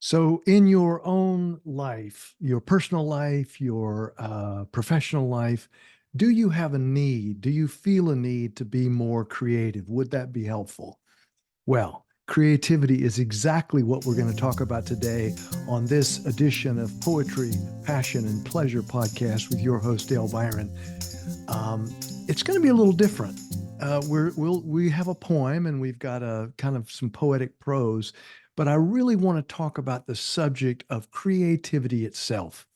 So, in your own life, your personal life, your professional life, do you have a need? Do you feel a need to be more creative? Would that be helpful? Well, creativity is exactly what we're going to talk about today on this edition of Poetry, Passion, and Pleasure podcast with your host, Dale Byron. Um, it's going to be a little different. We have a poem and we've got a kind of some poetic prose, but I really want to talk about the subject of creativity itself.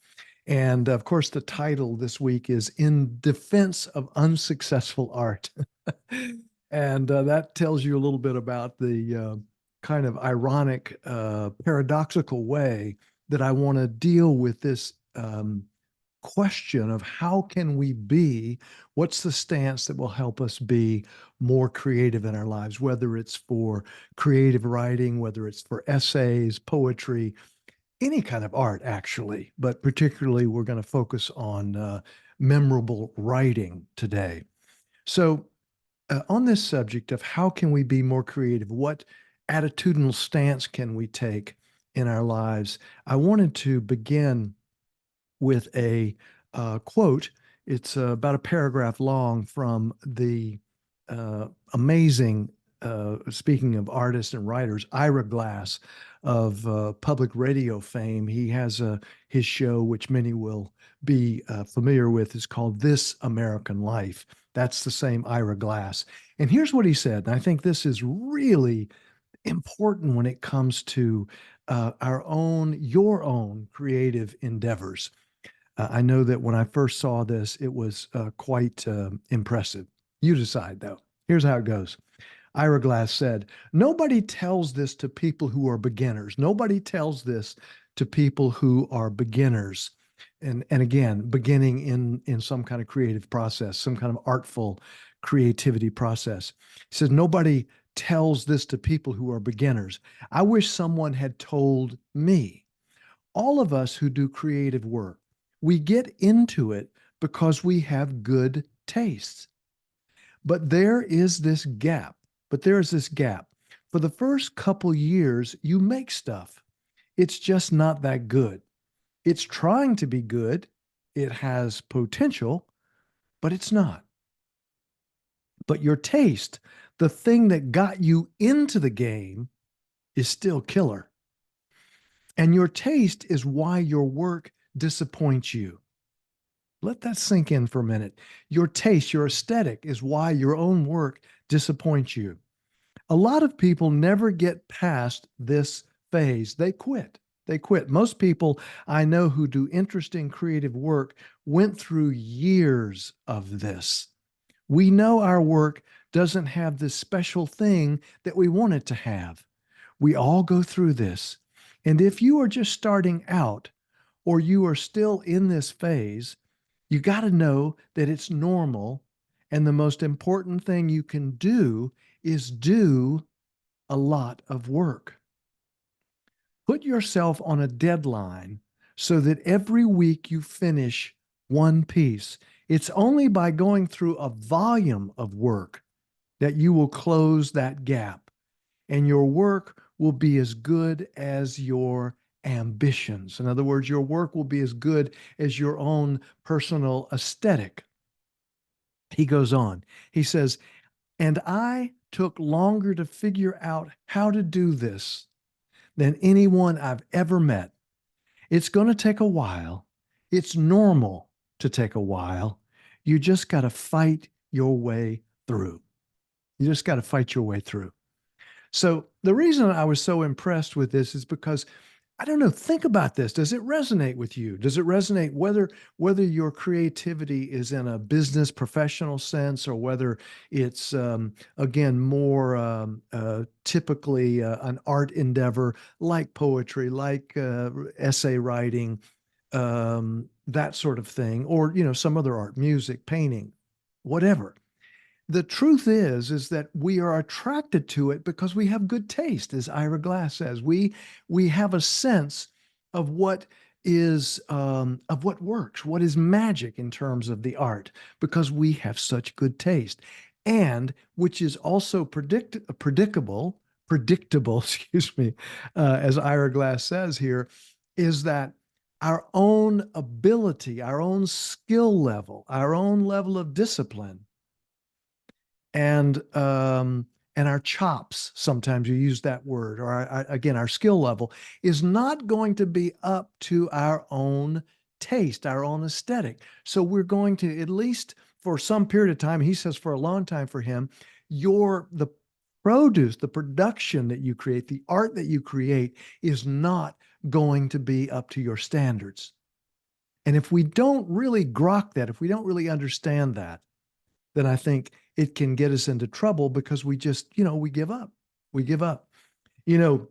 And of course, the title this week is In Defense of Unsuccessful Art. And that tells you a little bit about the kind of ironic, paradoxical way that I want to deal with this question of how can we be, what's the stance that will help us be more creative in our lives, whether it's for creative writing, whether it's for essays, poetry, any kind of art, actually. But particularly, we're going to focus on memorable writing today. So, on this subject of how can we be more creative, what attitudinal stance can we take in our lives, I wanted to begin with a quote. It's about a paragraph long from the amazing, speaking of artists and writers, Ira Glass of public radio fame. He has his show, which many will be familiar with, is called This American Life. That's the same Ira Glass. And here's what he said. And I think this is really important when it comes to your own creative endeavors. I know that when I first saw this, it was quite impressive. You decide, though. Here's how it goes. Ira Glass said, "Nobody tells this to people who are beginners. Nobody tells this to people who are beginners." And again, beginning in some kind of creative process, some kind of artful creativity process. He says, "Nobody tells this to people who are beginners. I wish someone had told me." All of us who do creative work, we get into it because we have good tastes. But there is this gap. But there is this gap. For the first couple years, you make stuff. It's just not that good. It's trying to be good. It has potential, but it's not. But your taste, the thing that got you into the game, is still killer. And your taste is why your work disappoints you. Let that sink in for a minute. Your taste, your aesthetic is why your own work disappoints you. A lot of people never get past this phase. They quit. They quit. Most people I know who do interesting creative work went through years of this. We know our work doesn't have this special thing that we want it to have. We all go through this. And if you are just starting out or you are still in this phase, you got to know that it's normal. And the most important thing you can do is do a lot of work. Put yourself on a deadline so that every week you finish one piece. It's only by going through a volume of work that you will close that gap, and your work will be as good as your ambitions. In other words, your work will be as good as your own personal aesthetic. He goes on, he says, and I took longer to figure out how to do this than anyone I've ever met. It's going to take a while. It's normal to take a while. You just got to fight your way through. You just got to fight your way through. So the reason I was so impressed with this is because I don't know, think about this. Does it resonate with you? Does it resonate whether your creativity is in a business professional sense or whether it's again more typically an art endeavor like poetry, like essay writing, that sort of thing, or some other art, music, painting, whatever. The truth is that we are attracted to it because we have good taste, as Ira Glass says. We have a sense of what is of what works, what is magic in terms of the art, because we have such good taste, and which is also predictable, predictable, excuse me, as Ira Glass says here, is that our own ability, our own skill level, our own level of discipline, and our chops, sometimes you use that word, or again, our skill level is not going to be up to our own taste, our own aesthetic. So we're going to, at least for some period of time, he says for a long time for him, the produce, the production that you create, the art that you create is not going to be up to your standards. And if we don't really grok that, if we don't really understand that, then I think it can get us into trouble because we just, we give up. We give up. You know,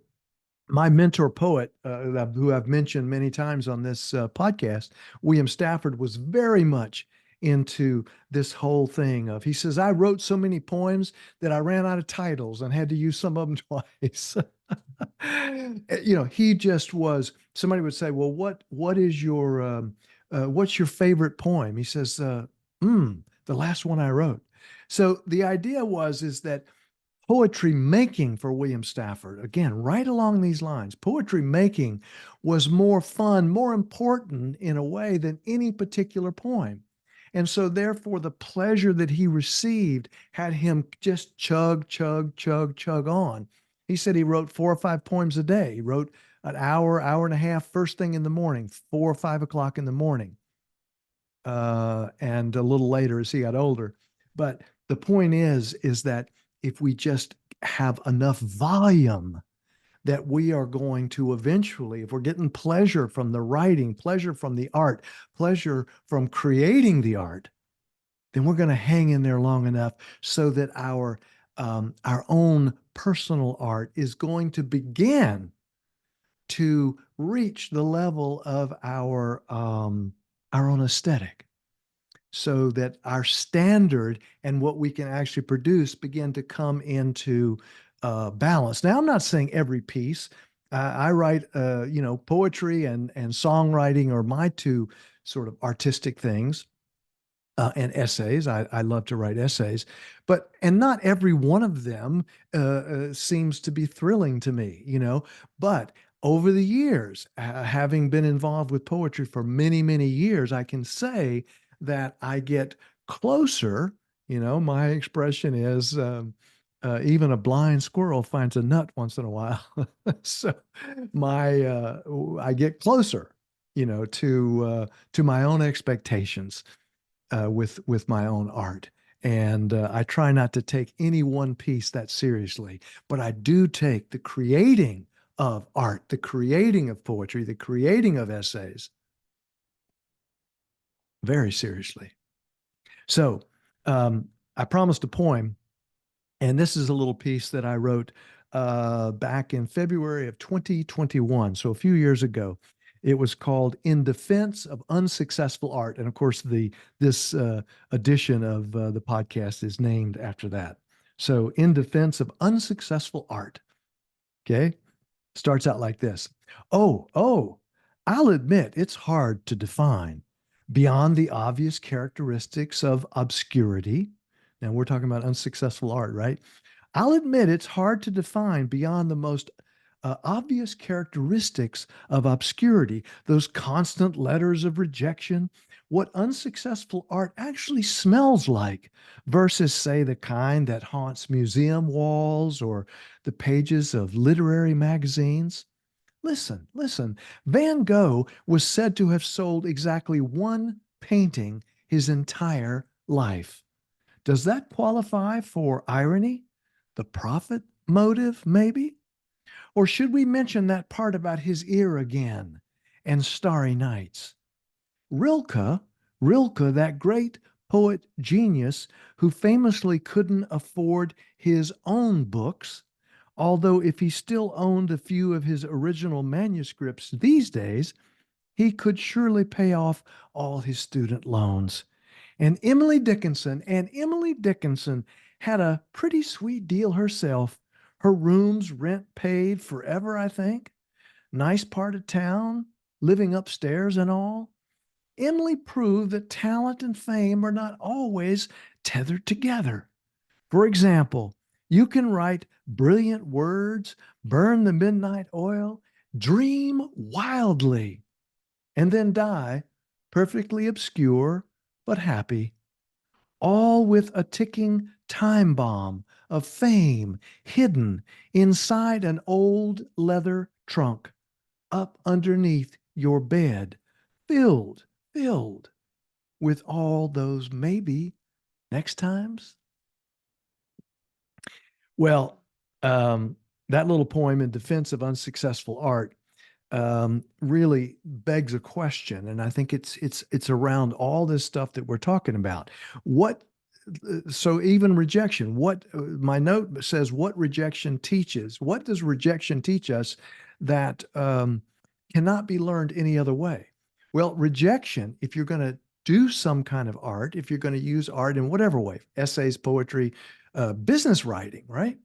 my mentor poet, who I've mentioned many times on this podcast, William Stafford, was very much into this whole thing of, he says, I wrote so many poems that I ran out of titles and had to use some of them twice. He just was, somebody would say, well, what is what's your favorite poem? He says, the last one I wrote. So the idea is that poetry making for William Stafford, again, right along these lines, poetry making was more fun, more important in a way than any particular poem. And so therefore the pleasure that he received had him just chug, chug, chug, chug on. He said he wrote 4 or 5 poems a day. He wrote an hour, hour and a half, first thing in the morning, 4 or 5 o'clock in the morning, and a little later as he got older. But the point is that if we just have enough volume, that we are going to eventually, if we're getting pleasure from the writing, pleasure from the art, pleasure from creating the art, then we're going to hang in there long enough so that our own personal art is going to begin to reach the level of our own aesthetic, so that our standard and what we can actually produce begin to come into balance. Now, I'm not saying every piece. I write, poetry and songwriting are my two sort of artistic things, and essays. I love to write essays, and not every one of them seems to be thrilling to me, But over the years, having been involved with poetry for many, many years, I can say that I get closer. My expression is, even a blind squirrel finds a nut once in a while. So I get closer, to my own expectations with my own art. And I try not to take any one piece that seriously, but I do take the creating of art, the creating of poetry, the creating of essays very seriously. So I promised a poem, and this is a little piece that I wrote back in February of 2021, so a few years ago. It was called "In Defense of Unsuccessful Art," and of course, this edition of the podcast is named after that. So, "In Defense of Unsuccessful Art." Okay, starts out like this. Oh, I'll admit it's hard to define beyond the obvious characteristics of obscurity. Now we're talking about unsuccessful art, right? I'll admit it's hard to define beyond the most obvious characteristics of obscurity, those constant letters of rejection, what unsuccessful art actually smells like versus, say, the kind that haunts museum walls or the pages of literary magazines. Listen. Van Gogh was said to have sold exactly one painting his entire life. Does that qualify for irony? The profit motive, maybe? Or should we mention that part about his ear again and starry nights? Rilke, Rilke, that great poet genius who famously couldn't afford his own books, although if he still owned a few of his original manuscripts these days, he could surely pay off all his student loans. And Emily Dickinson had a pretty sweet deal herself. Her room's rent paid forever, I think. Nice part of town, living upstairs and all. Emily proved that talent and fame are not always tethered together. For example, You can write brilliant words, burn the midnight oil, dream wildly, and then die perfectly obscure but happy, all with a ticking time bomb of fame hidden inside an old leather trunk up underneath your bed, filled with all those maybe next times. Well, um, that little poem in Defense of Unsuccessful Art really begs a question, and I think it's around all this stuff that we're talking about. What so even rejection, what my note says, what rejection teaches? What does rejection teach us that cannot be learned any other way? Well, rejection, if you're going to do some kind of art, if you're going to use art in whatever way, essays, poetry, business writing, right?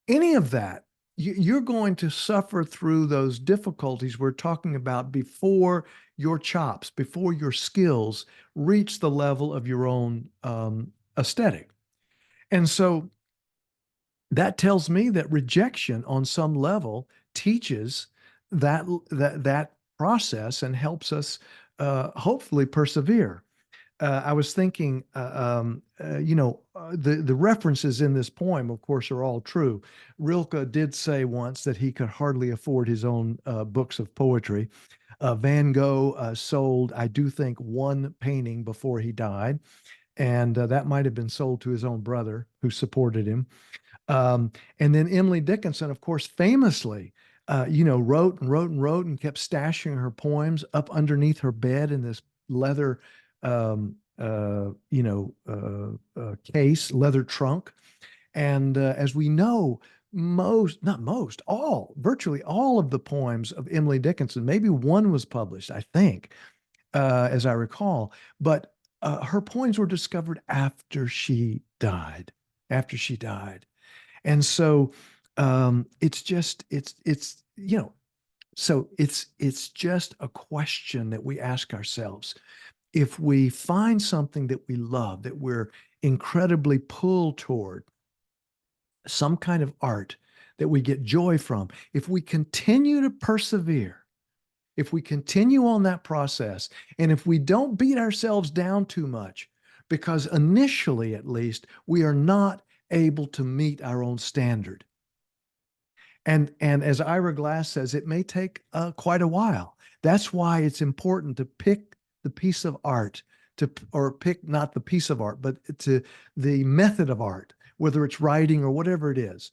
Any of that, you're going to suffer through those difficulties we're talking about before your chops, before your skills reach the level of your own aesthetic. And so that tells me that rejection on some level teaches that process and helps us hopefully persevere. I was thinking, the references in this poem, of course, are all true. Rilke did say once that he could hardly afford his own books of poetry. Van Gogh sold, I do think, one painting before he died, and that might have been sold to his own brother, who supported him. And then Emily Dickinson, of course, famously, wrote and wrote and wrote and kept stashing her poems up underneath her bed in this leather, case, leather trunk. And as we know, not most, virtually all of the poems of Emily Dickinson, maybe one was published, I think, as I recall, but her poems were discovered after she died. After she died. And so it's just a question that we ask ourselves. If we find something that we love, that we're incredibly pulled toward, some kind of art that we get joy from, if we continue to persevere, if we continue on that process, and if we don't beat ourselves down too much, because initially, at least, we are not able to meet our own standard. And as Ira Glass says, it may take quite a while. That's why it's important to pick the piece of art, or pick not the piece of art, but to the method of art, whether it's writing or whatever it is.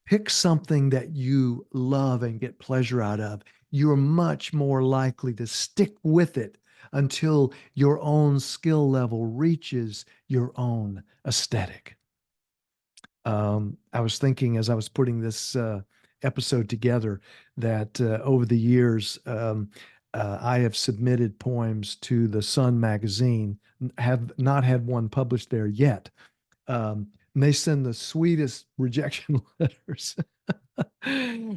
Pick something that you love and get pleasure out of. You're much more likely to stick with it until your own skill level reaches your own aesthetic. I was thinking as I was putting this episode together that over the years, I have submitted poems to the Sun magazine, have not had one published there yet. And they send the sweetest rejection letters.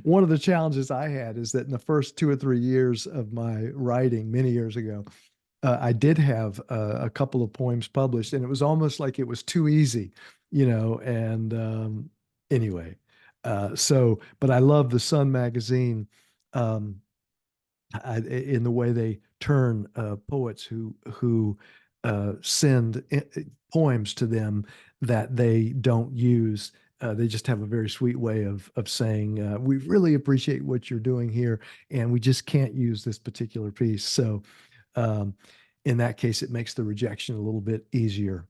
One of the challenges I had is that in the first 2 or 3 years of my writing, many years ago, I did have a couple of poems published, and it was almost like it was too easy, And anyway, but I love the Sun magazine um, in the way they turn poets who send poems to them that they don't use. They just have a very sweet way of saying, "We really appreciate what you're doing here, and we just can't use this particular piece." So, um, in that case, it makes the rejection a little bit easier.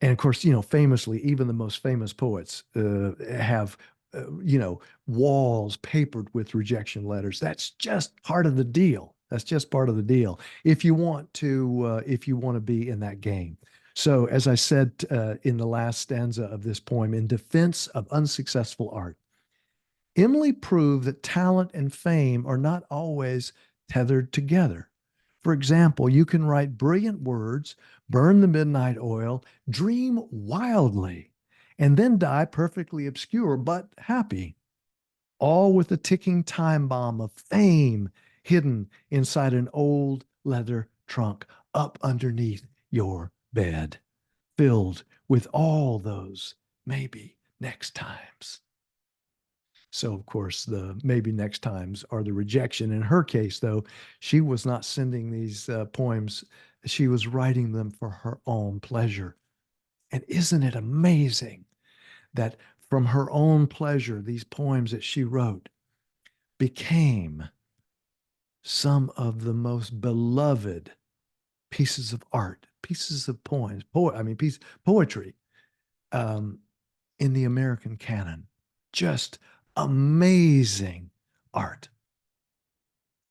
And of course, famously, even the most famous poets have, walls papered with rejection letters. That's just part of the deal. That's just part of the deal. If you want to be in that game. So, as I said in the last stanza of this poem, in defense of unsuccessful art, Emily proved that talent and fame are not always tethered together. For example, you can write brilliant words, burn the midnight oil, dream wildly, and then die perfectly obscure but happy, all with a ticking time bomb of fame hidden inside an old leather trunk up underneath your bed, filled with all those maybe next times. So, of course, the maybe next times are the rejection. In her case, though, she was not sending these poems, she was writing them for her own pleasure. And isn't it amazing that from her own pleasure, these poems that she wrote became some of the most beloved pieces of art, pieces of poems, poetry um, in the American canon. Just amazing art.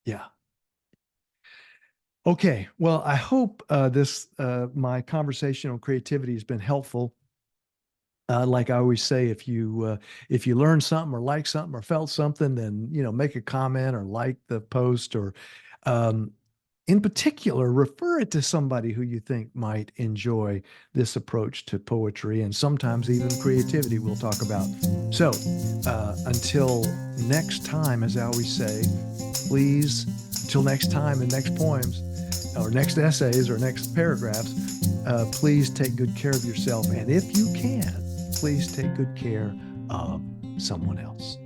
Yeah. Okay. Well, I hope this my conversation on creativity has been helpful. Like I always say, if you learn something or like something or felt something, then make a comment or like the post or um, in particular refer it to somebody who you think might enjoy this approach to poetry and sometimes even creativity we'll talk about. So until next time, as I always say, please, until next time and next poems or next essays or next paragraphs, please take good care of yourself. And if you can, please take good care of someone else.